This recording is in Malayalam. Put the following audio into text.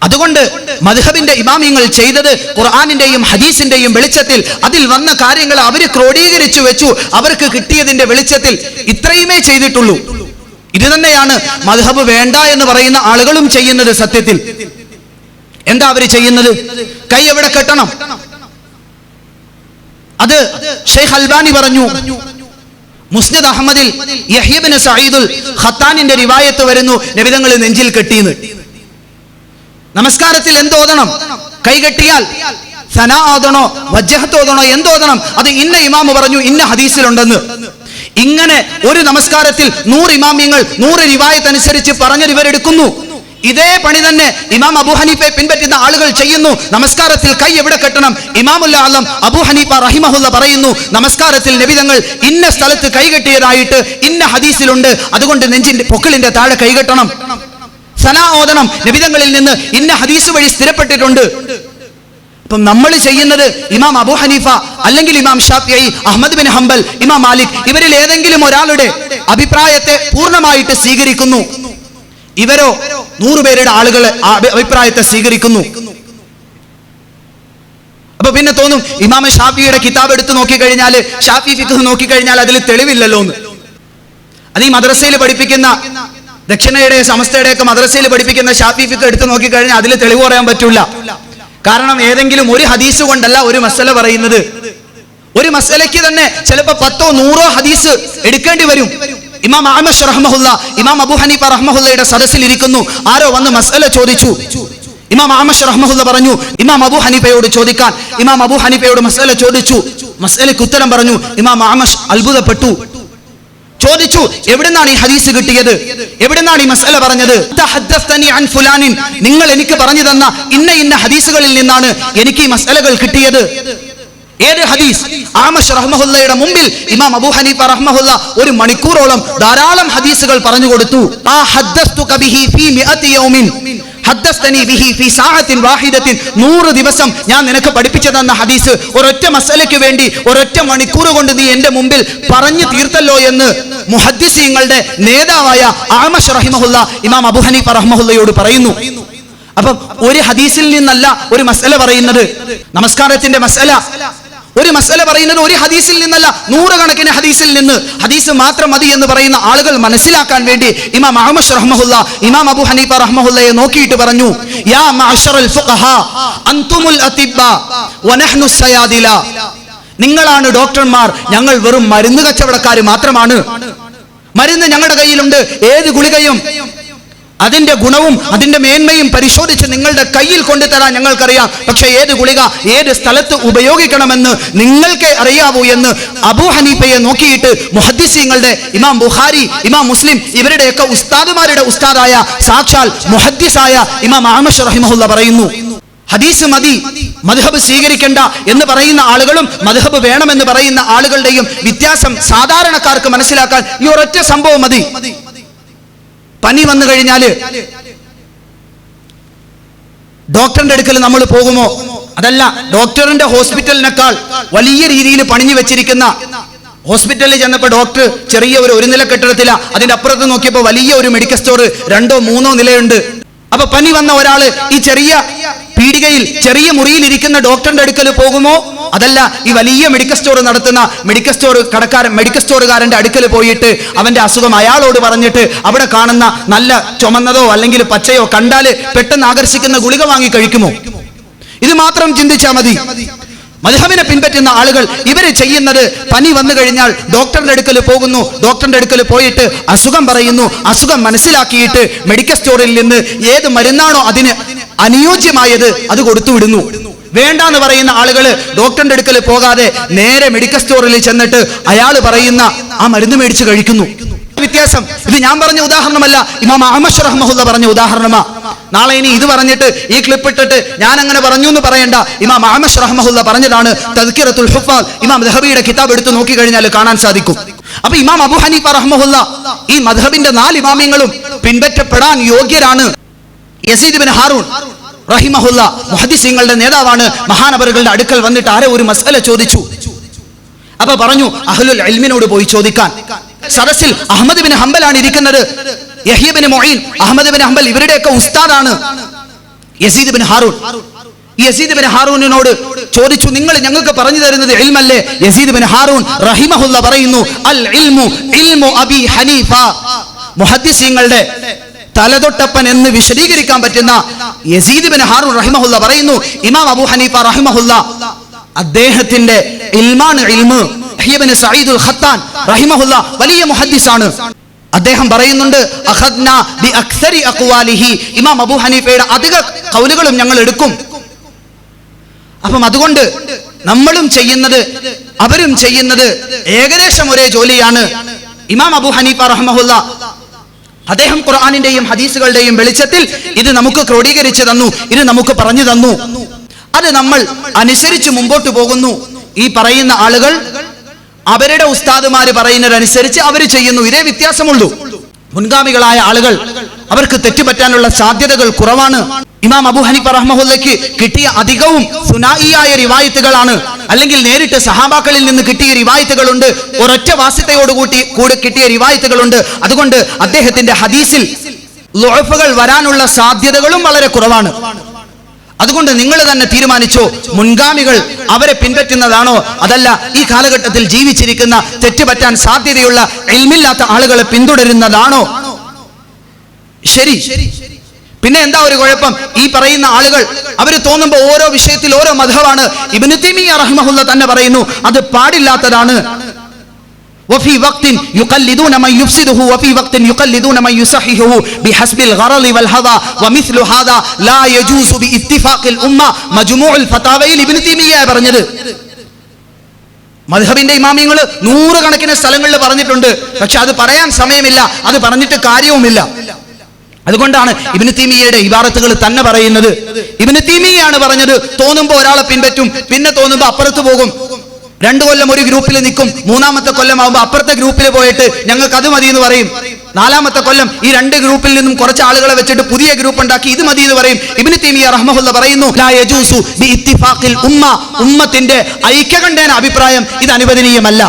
അതുകൊണ്ട് മദ്ഹബിന്റെ ഇമാമിങ്ങൾ ചെയ്തത് ഖുർആനിന്റെയും ഹദീസിന്റെയും വെളിച്ചത്തിൽ അതിൽ വന്ന കാര്യങ്ങൾ അവർ ക്രോഡീകരിച്ചു വെച്ചു. അവർക്ക് കിട്ടിയതിന്റെ വെളിച്ചത്തിൽ ഇത്രയുമേ ചെയ്തിട്ടുള്ളൂ. ഇത് തന്നെയാണ് മദ്ഹബ് വേണ്ട എന്ന് പറയുന്ന ആളുകളും ചെയ്യുന്നത്. സത്യത്തിൽ എന്താ അവർ ചെയ്യുന്നത്? കൈ എവിടെ കെട്ടണം? അത് ഷെയ്ഖ് അൽബാനി പറഞ്ഞു. മുസ്നദ് അഹമ്മദിൽ യഹ്യ ഇബ്നു സഈദുൽ ഖത്താനിന്റെ റിവായത്ത് വരുന്നു, നബി തങ്ങൾ നെഞ്ചിൽ കെട്ടിയെന്ന്. നമസ്കാരത്തിൽ എന്തോദണം? കൈ കെട്ടിയാൽ സനാ ഓതണോ വജ്ഹത്ത് ഓതണോ എന്തോദണം? അത് ഇന്ന ഇമാമ് പറഞ്ഞു, ഇന്ന ഹദീസിലുണ്ടെന്ന്. ഇങ്ങനെ ഒരു നമസ്കാരത്തിൽ 100 ഇമാമിങ്ങൾ 100 റിവായത്ത് അനുസരിച്ച് പറഞ്ഞത് ഇവരെടുക്കുന്നു. ഇതേ പണി തന്നെ ഇമാം അബൂ ഹനീഫയെ പിൻപറ്റുന്ന ആളുകൾ ചെയ്യുന്നു. നമസ്കാരത്തിൽ കൈ എവിടെ കെട്ടണം? ഇമാമുൽ ആലം അബൂ ഹനീഫ റഹിമഹുല്ല പറയുന്നു, നമസ്കാരത്തിൽ നബി തങ്ങൾ ഇന്ന സ്ഥലത്ത് കൈ കെട്ടിയതായിട്ട് ഇന്ന ഹദീസിലുണ്ട്, അതുകൊണ്ട് നെഞ്ചിന്റെ പൊക്കിളിന്റെ താഴെ കൈ കെട്ടണം. സനാ ഓതണം, നബി തങ്ങളിൽ നിന്ന് ഇന്ന ഹദീസ് വഴി സ്ഥിരപ്പെട്ടിട്ടുണ്ട്. ഇപ്പം നമ്മൾ ചെയ്യുന്നത് ഇമാം അബൂ ഹനീഫ അല്ലെങ്കിൽ ഇമാം ഷാഫിഈ, അഹ്മദ് ബിൻ ഹംബൽ, ഇമാം മാലിക് ഇവരിൽ ഏതെങ്കിലും ഒരാളുടെ അഭിപ്രായത്തെ പൂർണ്ണമായിട്ട് സ്വീകരിക്കുന്നു. ഇവരോ 100 പേരുടെ ആളുകളെ അഭിപ്രായത്തെ സ്വീകരിക്കുന്നു. അപ്പൊ പിന്നെ തോന്നും ഇമാം ഷാഫിയുടെ കിതാബ് എടുത്ത് നോക്കിക്കഴിഞ്ഞാൽ, ഷാഫി ഫിഖ് നോക്കിക്കഴിഞ്ഞാൽ അതിൽ തെളിവില്ലല്ലോ എന്ന്. അത് ഈ മദ്രസയിൽ പഠിപ്പിക്കുന്ന ദക്ഷിണയുടെ സമസ്തയുടെയൊക്കെ മദ്രസയിൽ പഠിപ്പിക്കുന്ന ഷാഫി ഫിഖ് എടുത്ത് നോക്കിക്കഴിഞ്ഞാൽ അതിൽ തെളിവ് പറയാൻ പറ്റൂല. കാരണം ഏതെങ്കിലും ഒരു ഹദീസ് കൊണ്ടല്ല ഒരു മസല പറയുന്നത്. ഒരു മസലയ്ക്ക് തന്നെ ചിലപ്പോൾ 10ഓ 100ഓ ഹദീസ് എടുക്കേണ്ടി വരും. ഇമാം അഹ്മദ് റഹ്മഹുല്ല, ഇമാം അബൂ ഹനീഫ റഹ്മഹുല്ലയുടെ സദസ്സിൽ ഇരിക്കുന്നു. ആരോ വന്ന് മസല ചോദിച്ചു. ഇമാം അഹ്മദ് റഹ്മഹുല്ല പറഞ്ഞു ഇമാം അബൂ ഹനീഫയോട് ചോദിക്കാൻ. ഇമാം അബൂ ഹനീഫയോട് മസല ചോദിച്ചു. മസലയ്ക്ക് ഉത്തരം പറഞ്ഞു. ഇമാം അഹ്മദ് അത്ഭുതപ്പെട്ടു. ചോദിച്ചു, എവിടുന്നാണ് ഈ ഹദീസ് കിട്ടിയത്? എവിടുന്നാണ് ഈ മസല പറഞ്ഞത്? നിങ്ങൾ എനിക്ക് പറഞ്ഞു തന്ന ഇന്ന ഇന്ന ഹദീസുകളിൽ നിന്നാണ് എനിക്ക് ഈ മസലകൾ കിട്ടിയത്. ഏത് ഹദീസ്? അഹ്മദ് റഹ്മഹുല്ലയുടെ മുമ്പിൽ ഇമാം അബൂ ഹനീഫ റഹ്മഹുല്ല 1 മണിക്കൂറോളം ധാരാളം ഹദീസുകൾ പറഞ്ഞു കൊടുത്തു. ആ ഹദ്ദസ്തുക ബിഹി ഫീ 100 യൗമിൻ ഹദ്ദസ്തനി ബിഹി ഫീ സഅത്തിൻ വാഹിദത്തിൻ. 100 ദിവസം ഞാൻ നിനക്ക് പഠിപ്പിച്ചു തന്ന ഹദീസ് ഒരൊറ്റ മസലയ്ക്ക് വേണ്ടി ഒരൊറ്റ മണിക്കൂർ കൊണ്ട് നീ എന്റെ മുമ്പിൽ പറഞ്ഞു തീർത്തല്ലോ എന്ന് മുഹദ്ദിസീങ്ങളുടെ നേതാവായ അഹ്മദ് റഹിമഹുല്ല ഇമാം അബൂ ഹനീഫ റഹ്മഹുല്ലയോട് പറയുന്നു. അപ്പം ഒരു ഹദീസിൽ നിന്നല്ല ഒരു മസല പറയുന്നത്. നമസ്കാരത്തിന്റെ മസല, ഒരു മസല പറയുന്നത് ഒരു ഹദീസിൽ നിന്നല്ല, 100 കണക്കിന് ഹദീസിൽ നിന്ന്. ഹദീസ് മാത്രം മതി എന്ന് പറയുന്ന ആളുകൾ മനസ്സിലാക്കാൻ വേണ്ടി ഇമാം അഹ്മദ് റഹ്മഹുല്ല ഇമാം അബൂ ഹനീഫ റഹ്മഹുല്ലയെ നോക്കിയിട്ട് പറഞ്ഞു, യാ മഅശറൽ ഫുഖഹാ അൻതുമുൽ അതിബ്ബ വനഹ്നു സയാദില. നിങ്ങളാണ് ഡോക്ടർമാർ, ഞങ്ങൾ വെറും മരുന്ന് കച്ചവടക്കാർ മാത്രമാണ്. മരുന്ന് ഞങ്ങളുടെ കയ്യിലുണ്ട്. ഏത് ഗുളികയും അതിന്റെ ഗുണവും അതിന്റെ മേന്മയും പരിശോധിച്ച് നിങ്ങളുടെ കയ്യിൽ കൊണ്ടുതരാൻ ഞങ്ങൾക്കറിയാം. പക്ഷെ ഏത് ഗുളിക ഏത് സ്ഥലത്ത് ഉപയോഗിക്കണമെന്ന് നിങ്ങൾക്ക് അറിയാവൂ എന്ന് അബൂ ഹനീഫയെ നോക്കിയിട്ട് മുഹദ്ദിസീങ്ങളുടെ ഇമാം ബുഖാരി, ഇമാം മുസ്ലിം ഇവരുടെയൊക്കെ ഉസ്താദുമാരുടെ ഉസ്താദായ സാക്ഷാൽ മുഹദ്ദിസായ ഇമാം അഹ്മദ് റഹിമഹുല്ല പറയുന്നു. ഹദീസ് മതി, മദ്ഹബ് സ്വീകരിക്കേണ്ട എന്ന് പറയുന്ന ആളുകളും മദ്ഹബ് വേണമെന്ന് പറയുന്ന ആളുകളുടെയും വ്യത്യാസം സാധാരണക്കാർക്ക് മനസ്സിലാക്കാൻ ഈ ഒരൊറ്റ സംഭവം മതി. പനി വന്നു കഴിഞ്ഞാല് ഡോക്ടറിന്റെ അടുക്കൽ നമ്മൾ പോകുമോ? അതല്ല, ഡോക്ടറിന്റെ ഹോസ്പിറ്റലിനേക്കാൾ വലിയ രീതിയിൽ പണിഞ്ഞു വെച്ചിരിക്കുന്ന ഹോസ്പിറ്റലിൽ ചെന്നപ്പോൾ ഡോക്ടർ ചെറിയ ഒരു നില കെട്ടിടത്തില, അതിന്റെ അപ്പുറത്ത് നോക്കിയപ്പോൾ വലിയ ഒരു മെഡിക്കൽ സ്റ്റോർ 2ഓ 3ഓ നിലയുണ്ട്. അപ്പൊ പനി വന്ന ഒരാള് ഈ ചെറിയ പീടികയിൽ ചെറിയ മുറിയിൽ ഇരിക്കുന്ന ഡോക്ടറിന്റെ അടുക്കൽ പോകുമോ? അതല്ല, ഈ വലിയ മെഡിക്കൽ സ്റ്റോർ നടത്തുന്ന മെഡിക്കൽ സ്റ്റോറുകാരന്റെ അടുക്കൽ പോയിട്ട് അവന്റെ അസുഖം അയാളോട് പറഞ്ഞിട്ട് അവിടെ കാണുന്ന നല്ല ചുമന്നതോ അല്ലെങ്കിൽ പച്ചയോ കണ്ടാല് പെട്ടെന്ന് ആകർഷിക്കുന്ന ഗുളിക വാങ്ങി കഴിക്കുമോ? ഇത് മാത്രം ചിന്തിച്ചാൽ മതി. മദ്ഹബിനെ പിൻപറ്റുന്ന ആളുകൾ ഇവര് ചെയ്യുന്നത്, പനി വന്നു കഴിഞ്ഞാൽ ഡോക്ടറിന്റെ അടുക്കൽ പോകുന്നു, ഡോക്ടറിന്റെ അടുക്കൽ പോയിട്ട് അസുഖം പറയുന്നു, അസുഖം മനസ്സിലാക്കിയിട്ട് മെഡിക്കൽ സ്റ്റോറിൽ നിന്ന് ഏത് മരുന്നാണോ അതിന് അനുയോജ്യമായത് അത് കൊടുത്തുവിടുന്നു. വേണ്ടാന്ന് പറയുന്ന ആളുകൾ ഡോക്ടറിന്റെ അടുക്കൽ പോകാതെ നേരെ മെഡിക്കൽ സ്റ്റോറിൽ ചെന്നിട്ട് അയാൾ പറയുന്ന ആ മരുന്ന് മേടിച്ച് കഴിക്കുന്നു. വ്യത്യാസം. ഇത് ഞാൻ പറഞ്ഞ ഉദാഹരണമല്ല, ഇമാം അഹ്മദ് റഹ്മഹുല്ല പറഞ്ഞ ഉദാഹരണമാ. നാളെ ഇനി ഇത് പറഞ്ഞിട്ട് ഈ ക്ലിപ്പ് ഇട്ടിട്ട് ഞാൻ അങ്ങനെ പറഞ്ഞു എന്ന് പറയണ്ട. ഇമാം അഹ്മദ് റഹ്മഹുല്ല പറഞ്ഞതാണ്. തദ്കിറത്തുൽ ഹുഫാദ് ഇമാം ദഹബിയുടെ കിതാബ് എടുത്ത് നോക്കി കഴിഞ്ഞാൽ കാണാൻ സാധിക്കും. അപ്പൊ ഇമാം അബൂ ഹനീഫ റഹ്മഹുല്ല ഈ മദ്ഹബിന്റെ 4 ഇമാമിങ്ങളും പിൻപറ്റപ്പെടാൻ യോഗ്യരാണ്. യസീദ് ഇബ്നു ഹാറൂൻ റഹിമഹുല്ല മുഹദ്ദിസീങ്ങളുടെ നേതാവാണ്. മഹാനവറുകളുടെ അടുക്കൽ വന്നിട്ട് ആരോ ഒരു മസ്അല ചോദിച്ചു. അപ്പൊ പറഞ്ഞു അഹ്ലുൽ ഇൽമിനോട് പോയി ചോദിക്കാൻ. സദസ്സിൽ അഹ്മദ് ബിൻ ഹംബലാണ് ഇരിക്കുന്നത്. Yahya bin Ma'in, Ahmad bin Hanbal ഇവരുടെയൊക്കെ ഉസ്താദാണ്. Yazid bin Harun. ഈ യസീദ് ബിൻ ഹാറൂനിനോട് ചോദിച്ചു, നിങ്ങൾ ഞങ്ങൾക്ക് പറഞ്ഞു തരുന്നത് ഇൽമല്ലേ? യസീദ് ബിൻ ഹാറൂൻ റഹിമഹുല്ല പറയുന്നു, അൽ ഇൽമു ഇൽമു അബി ഹനീഫ. മുഹദ്ദിസീങ്ങളുടെ തലതൊട്ടപ്പൻ എന്ന് വിശദീകരിക്കാൻ പറ്റുന്ന യസീദ് ബിൻ ഹാറൂൻ റഹിമഹുല്ല പറയുന്നു, ഇമാം അബൂ ഹനീഫ റഹിമഹുല്ല അദ്ദേഹത്തിന്റെ ഇൽമാണ് ഇൽമ്. യഹ്യ ബിൻ സഈദുൽ ഖത്താൻ റഹിമഹുല്ല വലിയ മുഹദ്ദിസാണ്. അദ്ദേഹം പറയുന്നുണ്ട്, അഖദ്നാ ബി അക്സരി അഖ്വാലിഹി. ഇമാം അബൂ ഹനീഫയുടെ അധിക ഖൗലുകളും ഞങ്ങൾ എടുക്കും. അപ്പം അതുകൊണ്ട് നമ്മളും ചെയ്യുന്നത് അവരും ചെയ്യുന്നത് ഏകദേശം ഒരേ ജോലിയാണ്. ഇമാം അബൂ ഹനീഫ റഹ്മഹുല്ല അദ്ദേഹം ഖുർആനിന്റെയും ഹദീസുകളുടെയും വെളിച്ചത്തിൽ ഇത് നമുക്ക് ക്രോഡീകരിച്ചു തന്നു, ഇത് നമുക്ക് പറഞ്ഞു തന്നു. അത് നമ്മൾ അനുസരിച്ച് മുമ്പോട്ട് പോകുന്നു. ഈ പറയുന്ന ആളുകൾ അവരുടെ ഉസ്താദുമാര് പറയുന്നതനുസരിച്ച് അവർ ചെയ്യുന്നു. ഇതേ വ്യത്യാസമുള്ളൂ. മുൻഗാമികളായ ആളുകൾ അവർക്ക് തെറ്റുപറ്റാനുള്ള സാധ്യതകൾ കുറവാണ്. ഇമാം അബൂ ഹനീഫ റഹ്മഹുല്ലയ്ക്ക് കിട്ടിയ അധികവും സുനായിയായ റിവായത്തുകളാണ്, അല്ലെങ്കിൽ നേരിട്ട് സഹാബാക്കളിൽ നിന്ന് കിട്ടിയ റിവായത്തുകളുണ്ട്, ഒരൊറ്റ വാസിത്തയോടുകൂടി കിട്ടിയ റിവായത്തുകളുണ്ട്. അതുകൊണ്ട് അദ്ദേഹത്തിന്റെ ഹദീസിൽ ളുഅഫുകൾ വരാനുള്ള സാധ്യതകളും വളരെ കുറവാണ്. അതുകൊണ്ട് നിങ്ങൾ തന്നെ തീരുമാനിച്ചോ, മുൻഗാമികൾ അവരെ പിൻപറ്റുന്നതാണോ, അതല്ല ഈ കാലഘട്ടത്തിൽ ജീവിച്ചിരിക്കുന്ന തെറ്റുപറ്റാൻ സാധ്യതയുള്ള ഇൽമില്ലാത്ത ആളുകളെ പിന്തുടരുന്നതാണോ ശരി? പിന്നെ എന്താ ഒരു കുഴപ്പം? ഈ പറയുന്ന ആളുകൾ അവർ തോന്നുമ്പോൾ ഓരോ വിഷയത്തിൽ ഓരോ മദ്ഹബാണ്. ഇബ്നു തൈമിയ്യ റഹിമഹുല്ലാഹ് തന്നെ പറയുന്നു, അത് പാടില്ലാത്തതാണ്. وفي وقت يقلدون من يفسده وفي وقت يقلدون من يصححه بحسب الغرض والهوى ومثل هذا لا يجوز باتفاق الامه. മജ്മൂഉ الفتاوى ഇബ്നു തൈമിയ്യ പറഞ്ഞത്. മദ്ഹബിന്റെ ഇമാമിയങ്ങൾ നൂറുകണക്കിന് സ്ഥലങ്ങളിൽ പറഞ്ഞിട്ടുണ്ട്, പക്ഷെ അത് പറയാൻ സമയമില്ല, അത് പറഞ്ഞിട്ട് കാര്യവുമില്ല. അതുകൊണ്ടാണ് ഇബ്നു തൈമിയ്യയുടെ ഇബാറത്തുകൾ തന്നെ പറയുന്നത്. ഇബ്നു തൈമിയ്യയാണ് പറഞ്ഞത്, തോന്നുമ്പോൾ ഒരാളെ പിൻപറ്റും, പിന്നെ തോന്നുമ്പോൾ അപ്പുറത്ത് പോകും. 2 കൊല്ലം ഒരു ഗ്രൂപ്പിൽ നിൽക്കും, 3-ാമത്തെ കൊല്ലമാകുമ്പോൾ അപ്പുറത്തെ ഗ്രൂപ്പിൽ പോയിട്ട് ഞങ്ങൾക്ക് അത് മതി എന്ന് പറയും. 4-ാമത്തെ കൊല്ലം ഈ 2 ഗ്രൂപ്പിൽ നിന്നും കുറച്ച് ആളുകളെ വെച്ചിട്ട് പുതിയ ഗ്രൂപ്പ് ഉണ്ടാക്കി ഇത് മതി എന്ന് പറയും. ഇബ്നു തൈമിയ്യ റഹ്മഹുല്ലാഹ് പറയുന്നു, ലാ യജൂസു ബി ഇത്തിഫാഖിൽ ഉമ്മ, ഉമ്മത്തിന്റെ ഐക്യകണ്ഠേന അഭിപ്രായം ഇത് അനുവദനീയമല്ല.